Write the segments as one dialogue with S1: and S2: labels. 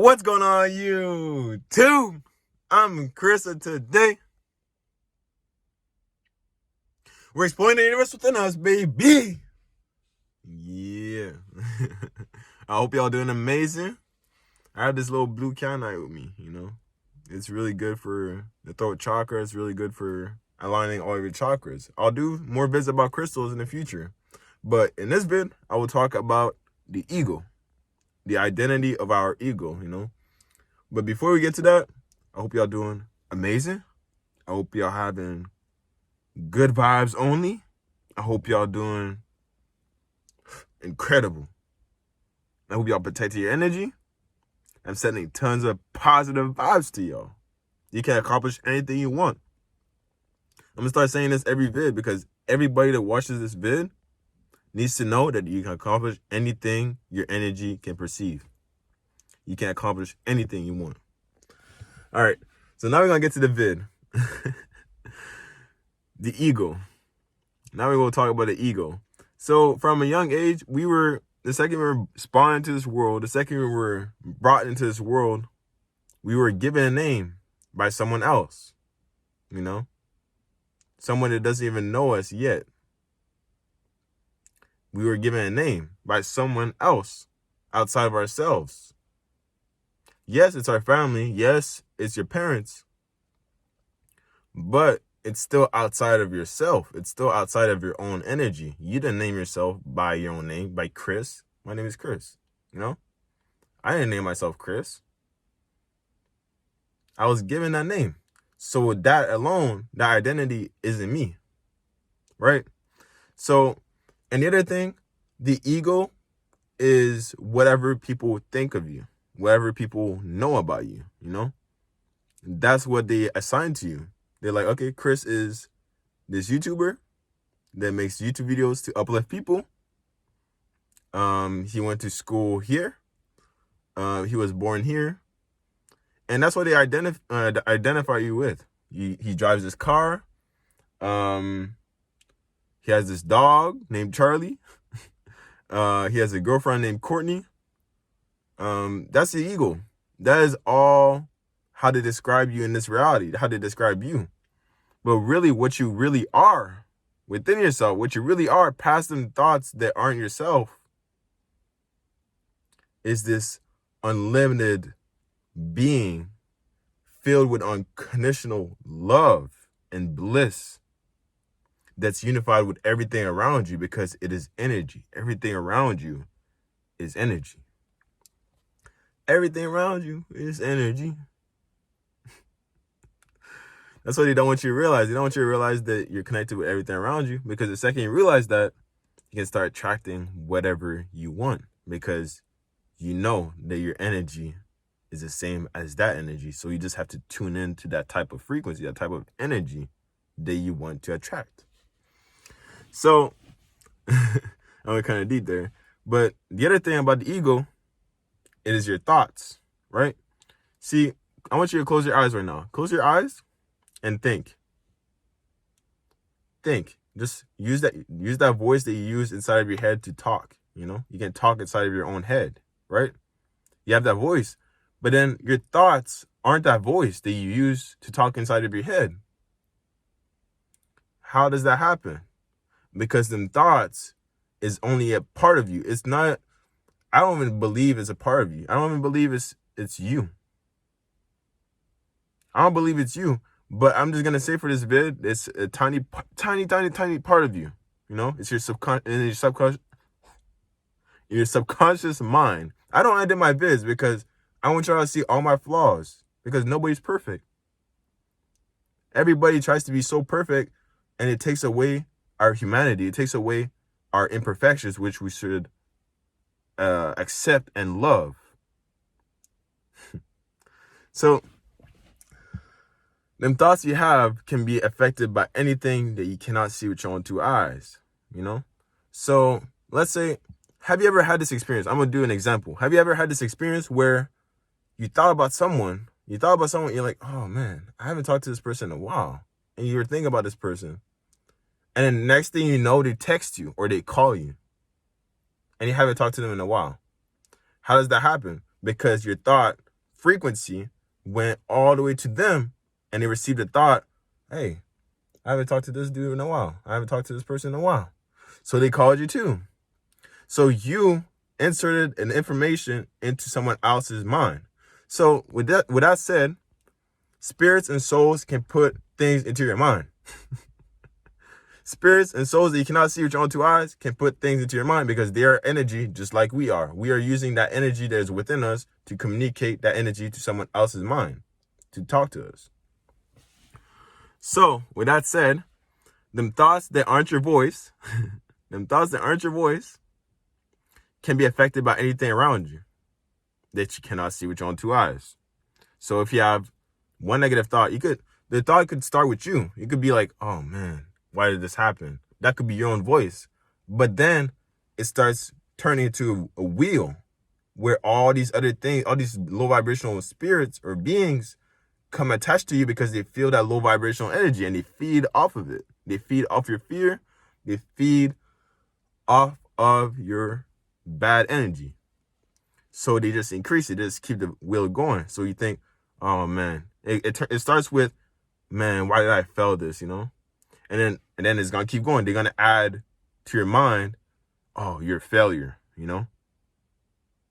S1: What's going on, YouTube? I'm Chris, and today we're exploring the universe within us, baby. Yeah. I hope y'all doing amazing. I have this little blue canine with me, It's really good for the throat chakra. It's really good for aligning all of your chakras. I'll do more vids about crystals in the future. But in this vid, I will talk about the ego, the identity of our ego, But before we get to that, I hope y'all doing amazing. I hope y'all having good vibes only. I hope y'all doing incredible. I hope y'all protecting your energy. I'm sending tons of positive vibes to y'all. You can accomplish anything you want. I'm going to start saying this every vid because everybody that watches this vid needs to know that you can accomplish anything your energy can perceive. You can accomplish anything you want. All right, so now we're going to get to the vid. The ego. Now we're going to talk about the ego. So from a young age, the second we were spawned into this world, the second we were brought into this world, we were given a name by someone else, Someone that doesn't even know us yet. We were given a name by someone else outside of ourselves. Yes, it's our family. Yes, it's your parents. But it's still outside of yourself. It's still outside of your own energy. You didn't name yourself by your own name, by Chris. My name is Chris, I didn't name myself Chris. I was given that name. So with that alone, that identity isn't me, right? So, and the other thing, the ego is whatever people think of you, whatever people know about you, That's what they assign to you. They're like, okay, Chris is this YouTuber that makes YouTube videos to uplift people. He went to school here. He was born here. And that's what they identify you with. He drives this car. He has this dog named Charlie. He has a girlfriend named Courtney. That's the ego. That is all how to describe you in this reality, how to describe you. But really, what you really are within yourself, what you really are past them thoughts that aren't yourself, is this unlimited being filled with unconditional love and bliss that's unified with everything around you because it is energy. Everything around you is energy. Everything around you is energy. That's what they don't want you to realize. They don't want you to realize that you're connected with everything around you, because the second you realize that, you can start attracting whatever you want, because you know that your energy is the same as that energy. So you just have to tune into that type of frequency, that type of energy that you want to attract. So I went kind of deep there. But the other thing about the ego, it is your thoughts, right? See, I want you to close your eyes right now. Close your eyes and think. Think. Just use that voice that you use inside of your head to talk. You can talk inside of your own head, right? You have that voice. But then your thoughts aren't that voice that you use to talk inside of your head. How does that happen? Because them thoughts is only a part of you. It's not, I don't even believe it's a part of you. I don't even believe it's you. I don't believe it's you. But I'm just going to say for this vid, it's a tiny part of you. It's your subconscious mind. I don't edit my vids because I want y'all to see all my flaws, because nobody's perfect. Everybody tries to be so perfect, and it takes away our humanity. It takes away our imperfections, which we should accept and love. So them thoughts you have can be affected by anything that you cannot see with your own two eyes, So let's say, have you ever had this experience? I'm going to do an example. Have you ever had this experience where you thought about someone, you're like, oh man, I haven't talked to this person in a while. And you were thinking about this person. And then the next thing you know, they text you or they call you. And you haven't talked to them in a while. How does that happen? Because your thought frequency went all the way to them, and they received a thought, hey, I haven't talked to this dude in a while. I haven't talked to this person in a while. So they called you too. So you inserted an information into someone else's mind. So with that said, spirits and souls can put things into your mind. Spirits and souls that you cannot see with your own two eyes can put things into your mind because they are energy just like we are. We are using that energy that is within us to communicate that energy to someone else's mind, to talk to us. So, with that said, them thoughts that aren't your voice, can be affected by anything around you that you cannot see with your own two eyes. So if you have one negative thought, the thought could start with you. You could be like, oh man, why did this happen? That could be your own voice. But then it starts turning into a wheel where all these other things, all these low vibrational spirits or beings come attached to you because they feel that low vibrational energy and they feed off of it. They feed off your fear. They feed off of your bad energy. So they just increase it, just keep the wheel going. So you think, oh man, it starts with, man, why did I fail this, And then it's gonna keep going. They're gonna add to your mind, oh, you're a failure, You're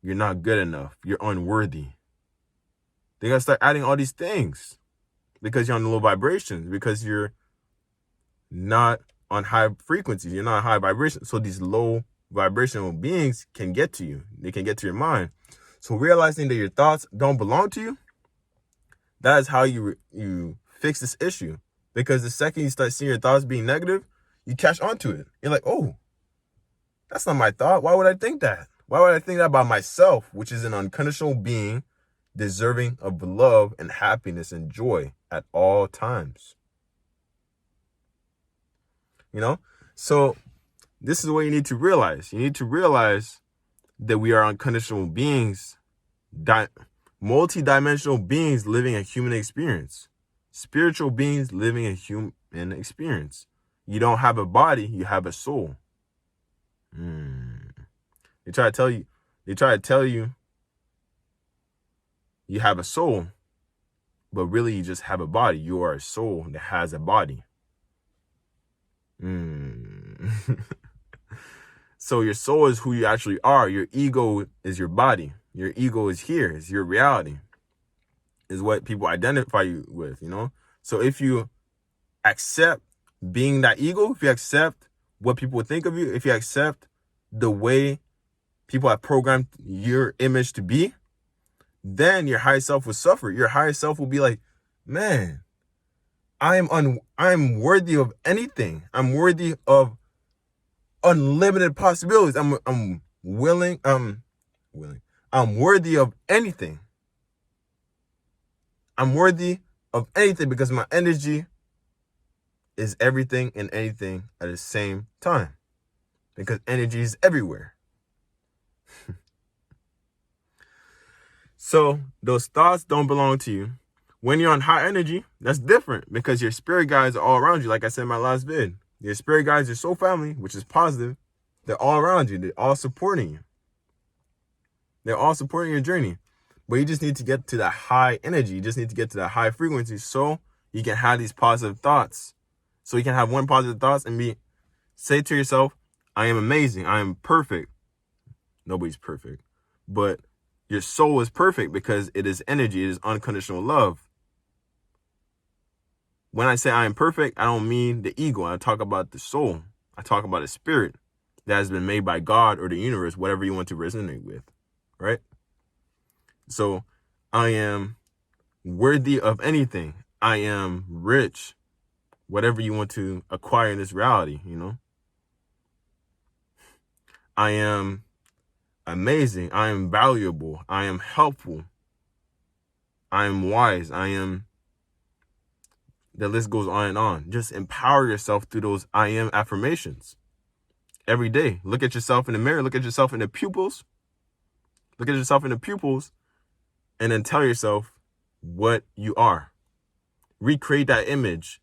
S1: not good enough. You're unworthy. They're gonna start adding all these things because you're on low vibrations, because you're not on high frequencies, you're not on high vibration. So these low vibrational beings can get to you. They can get to your mind. So realizing that your thoughts don't belong to you, that is how you fix this issue. Because the second you start seeing your thoughts being negative, you catch onto it. You're like, oh, that's not my thought. Why would I think that? Why would I think that about myself, which is an unconditional being deserving of love and happiness and joy at all times? So this is what you need to realize. You need to realize that we are unconditional beings, multi-dimensional beings living a human experience, spiritual beings living a human experience. You don't have a body, you have a soul. They try to tell you you have a soul, but really you just have a body. You are a soul that has a body. So your soul is who you actually are. Your ego is your body. Your ego is here. It's your reality. Is what people identify you with, So if you accept being that ego, if you accept what people would think of you, if you accept the way people have programmed your image to be, then your higher self will suffer. Your higher self will be like, man, I'm worthy of anything. I'm worthy of unlimited possibilities. I'm worthy of anything. I'm worthy of anything because my energy is everything and anything at the same time. Because energy is everywhere. So those thoughts don't belong to you. When you're on high energy, that's different because your spirit guides are all around you. Like I said in my last vid, your spirit guides, your soul family, which is positive, they're all around you. They're all supporting you. They're all supporting your journey. But you just need to get to that high energy. You just need to get to that high frequency so you can have these positive thoughts. So you can have one positive thoughts and say to yourself, I am amazing. I am perfect. Nobody's perfect. But your soul is perfect because it is energy. It is unconditional love. When I say I am perfect, I don't mean the ego. I talk about the soul. I talk about a spirit that has been made by God or the universe, whatever you want to resonate with, right? So I am worthy of anything. I am rich, whatever you want to acquire in this reality, I am amazing. I am valuable. I am helpful. I am wise. The list goes on and on. Just empower yourself through those I am affirmations. Every day, look at yourself in the mirror. Look at yourself in the pupils. Look at yourself in the pupils and then tell yourself what you are. Recreate that image.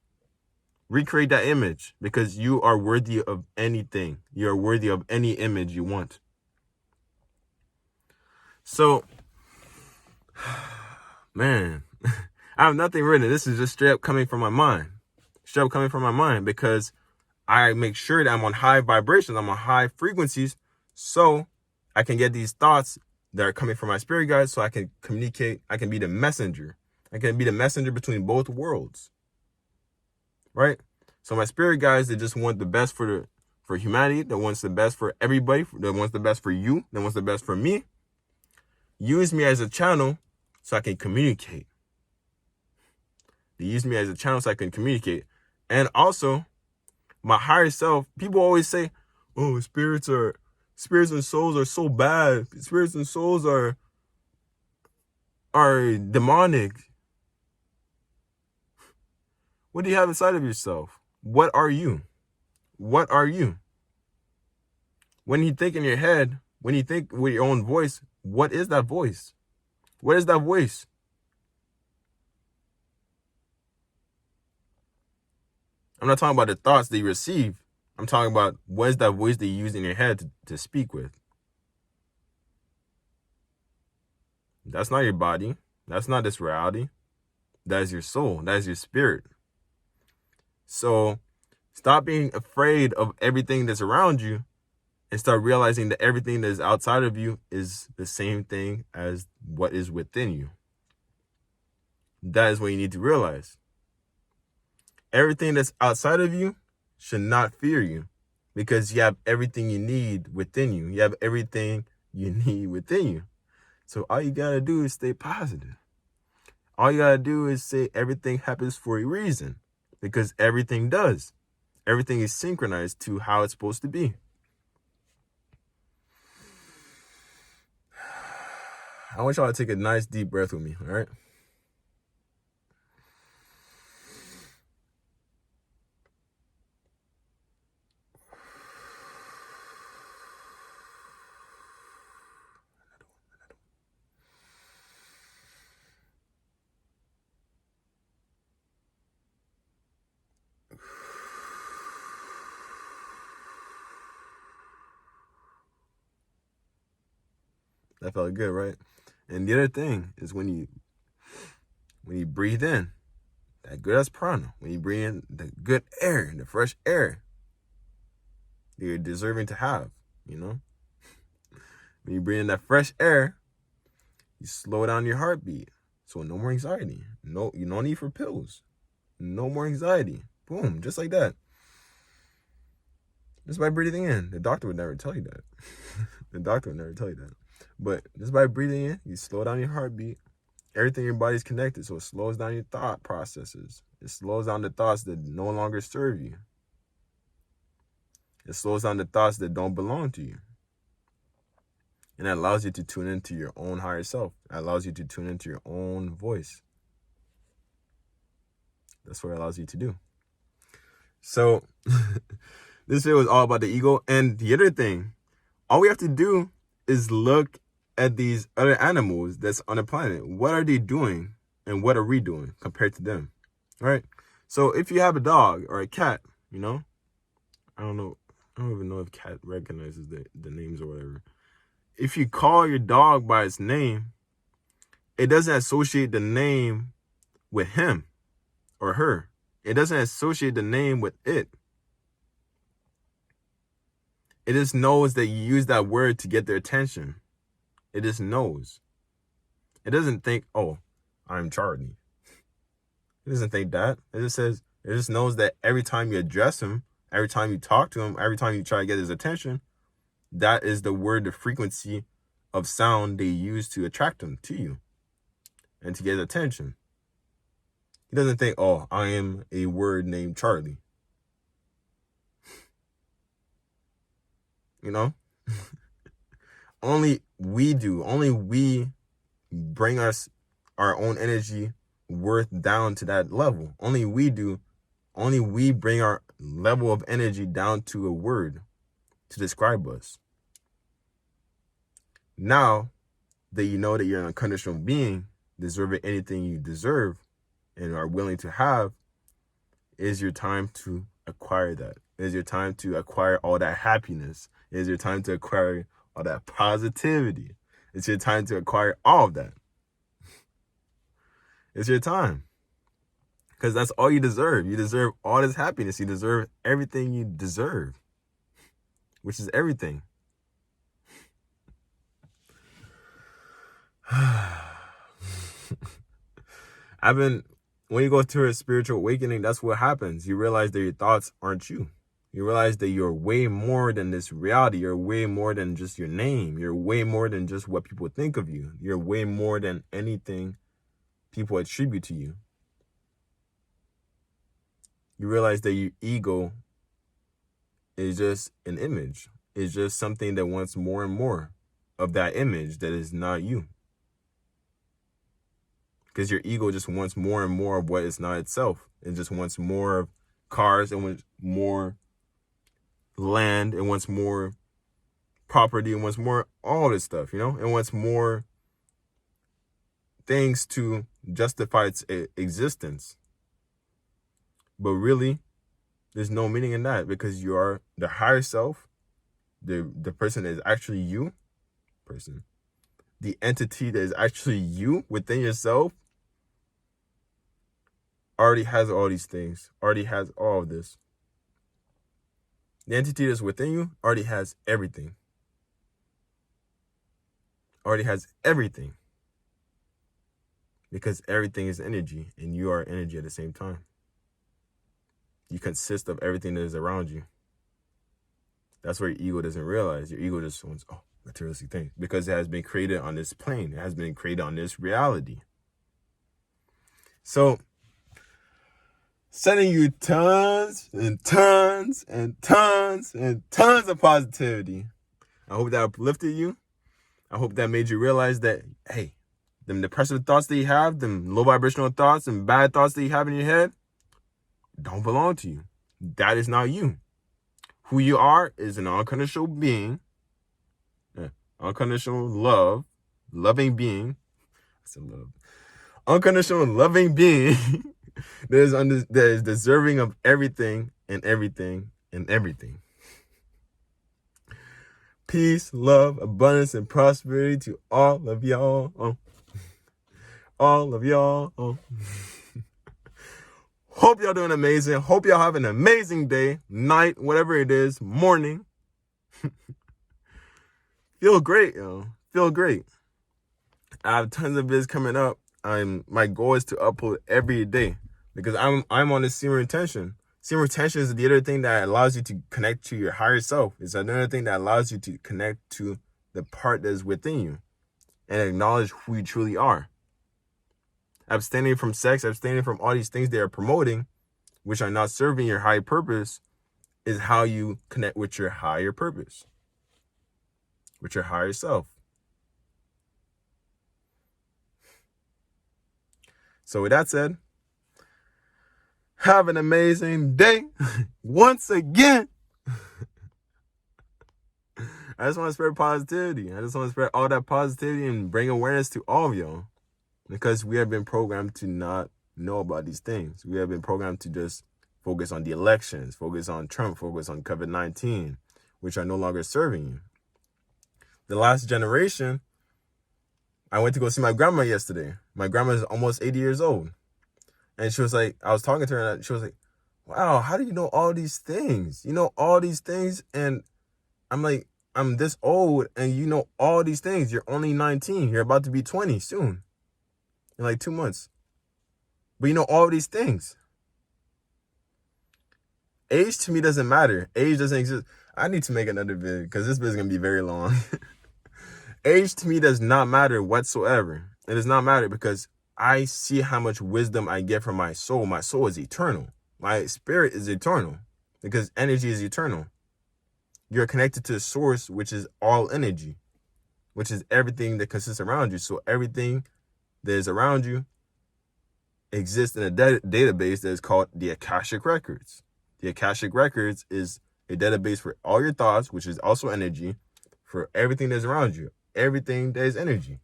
S1: Recreate that image because you are worthy of anything. You are worthy of any image you want. So Man, I have nothing written. This is just straight up coming from my mind. Straight up coming from my mind, because I make sure that I'm on high vibrations, I'm on high frequencies, so I can get these thoughts that are coming from my spirit guides, so I can communicate. I can be the messenger. I can be the messenger between both worlds, right? So my spirit guides, they just want the best for humanity, that wants the best for everybody, that wants the best for you, that wants the best for me. Use me as a channel so I can communicate. They use me as a channel so I can communicate. And also, my higher self, people always say, oh, spirits and souls are so bad. Spirits and souls are demonic. What do you have inside of yourself? What are you? What are you? When you think in your head, when you think with your own voice, what is that voice? What is that voice? I'm not talking about the thoughts that you receive. I'm talking about what is that voice that you use in your head to speak with. That's not your body. That's not this reality. That is your soul. That is your spirit. So stop being afraid of everything that's around you and start realizing that everything that is outside of you is the same thing as what is within you. That is what you need to realize. Everything that's outside of you should not fear you, because you have everything you need within you. You have everything you need within you. So all you got to do is stay positive. All you got to do is say everything happens for a reason, because everything does. Everything is synchronized to how it's supposed to be. I want y'all to take a nice deep breath with me, all right? That felt good, right? And the other thing is when you breathe in, that good as prana, when you breathe in the good air, the fresh air you're deserving to have, you know? When you breathe in that fresh air, you slow down your heartbeat. So no more anxiety. No need for pills. No more anxiety. Boom, just like that. Just by breathing in. The doctor would never tell you that. The doctor would never tell you that. But just by breathing in, you slow down your heartbeat. Everything in your body is connected, so it slows down your thought processes. It slows down the thoughts that no longer serve you. It slows down the thoughts that don't belong to you. And it allows you to tune into your own higher self. It allows you to tune into your own voice. That's what it allows you to do. So, this video is all about the ego. And the other thing, all we have to do is look at these other animals that's on the planet. What are they doing and what are we doing compared to them? All right? So, if you have a dog or a cat, you know, I don't even know if cat recognizes the names or whatever. If you call your dog by its name, it doesn't associate the name with him or her. It doesn't associate the name with it. It just knows that you use that word to get their attention. It just knows. It doesn't think, oh, I'm Charlie. It doesn't think that. It just knows that every time you address him, every time you talk to him, every time you try to get his attention, that is the word, the frequency of sound they use to attract him to you and to get his attention. He doesn't think, oh, I am a word named Charlie. You know? Only we do. Only we bring our own energy worth down to that level. Only we do. Only we bring our level of energy down to a word to describe us. Now that you know that you're an unconditional being, deserving anything you deserve and are willing to have, is your time to acquire that. It is your time to acquire all that happiness. It is your time to acquire all that positivity. It's your time to acquire all of that. It's your time. Because that's all you deserve. You deserve all this happiness. You deserve everything you deserve, which is everything. When you go through a spiritual awakening, that's what happens. You realize that your thoughts aren't you. You realize that you're way more than this reality. You're way more than just your name. You're way more than just what people think of you. You're way more than anything people attribute to you. You realize that your ego is just an image. It's just something that wants more and more of that image that is not you. Because your ego just wants more and more of what is not itself. It just wants more of cars. It wants more land. It wants more property. It wants more all this stuff, you know? It wants more things to justify its existence. But really, there's no meaning in that, because you are the higher self, the person that is actually you, the entity that is actually you within yourself, already has all these things, already has all of this. The entity that's within you already has everything. Already has everything. Because everything is energy, and you are energy at the same time. You consist of everything that is around you. That's where your ego doesn't realize. Your ego just wants, materialistic things, because it has been created on this plane. It has been created on this reality. So, sending you tons and tons and tons and tons of positivity. I hope that uplifted you. I hope that made you realize that, hey, them depressive thoughts that you have, them low vibrational thoughts and bad thoughts that you have in your head, don't belong to you. That is not you. Who you are is an unconditional being, unconditional love, loving being. I said love. Unconditional loving being that is deserving of everything and everything and everything. Peace, love, abundance, and prosperity to all of y'all. All of y'all. Hope y'all doing amazing. Hope y'all have an amazing day, night, whatever it is, morning. Feel great, yo. Feel great. I have tons of vids coming up. My goal is to upload every day, because I'm on this serum intention. Serum intention is the other thing that allows you to connect to your higher self. It's another thing that allows you to connect to the part that is within you and acknowledge who you truly are. Abstaining from sex, abstaining from all these things they are promoting, which are not serving your higher purpose, is how you connect with your higher purpose, with your higher self. So with that said, have an amazing day. Once again, I just want to spread positivity. I just want to spread all that positivity and bring awareness to all of y'all. Because we have been programmed to not know about these things. We have been programmed to just focus on the elections, focus on Trump, focus on COVID-19, which are no longer serving you. The last generation, I went to go see my grandma yesterday. My grandma is almost 80 years old. And she was like, I was talking to her, and she was like, wow, how do you know all these things? You know all these things? And I'm like, I'm this old, and you know all these things. You're only 19. You're about to be 20 soon. In like 2 months. But you know all these things. Age to me doesn't matter. Age doesn't exist. I need to make another video, because this video is going to be very long. Age to me does not matter whatsoever. It does not matter, because I see how much wisdom I get from my soul. My soul is eternal. My spirit is eternal, because energy is eternal. You're connected to the source, which is all energy, which is everything that consists around you. So everything that is around you exists in a database that is called the Akashic Records. The Akashic Records is a database for all your thoughts, which is also energy, for everything that's around you. Everything that is energy.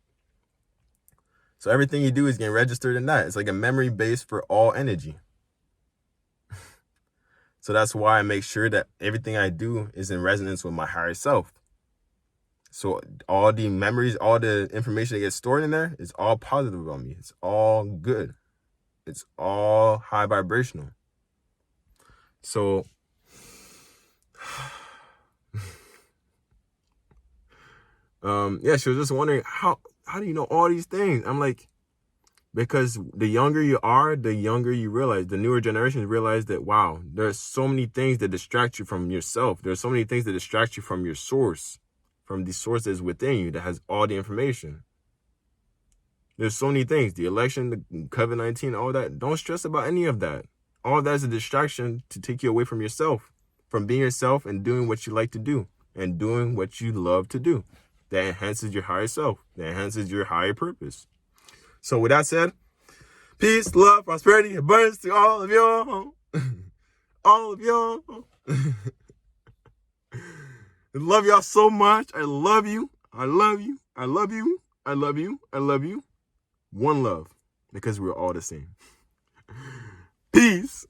S1: So everything you do is getting registered in that. It's like a memory base for all energy. So that's why I make sure that everything I do is in resonance with my higher self. So all the memories, all the information that gets stored in there is all positive about me. It's all good. It's all high vibrational. So yeah, she was just wondering how do you know all these things? I'm like, because the younger you are, the younger you realize, the newer generations realize that, wow, there's so many things that distract you from yourself. There's so many things that distract you from your source, from the source that is within you that has all the information. There's so many things, the election, the COVID-19, all that. Don't stress about any of that. All of that is a distraction to take you away from yourself, from being yourself and doing what you like to do and doing what you love to do. That enhances your higher self, that enhances your higher purpose. So with that said, peace, love, prosperity, abundance to all of y'all. All of y'all. I love y'all so much. I love you. I love you. I love you. I love you. I love you. One love, because we're all the same. Peace.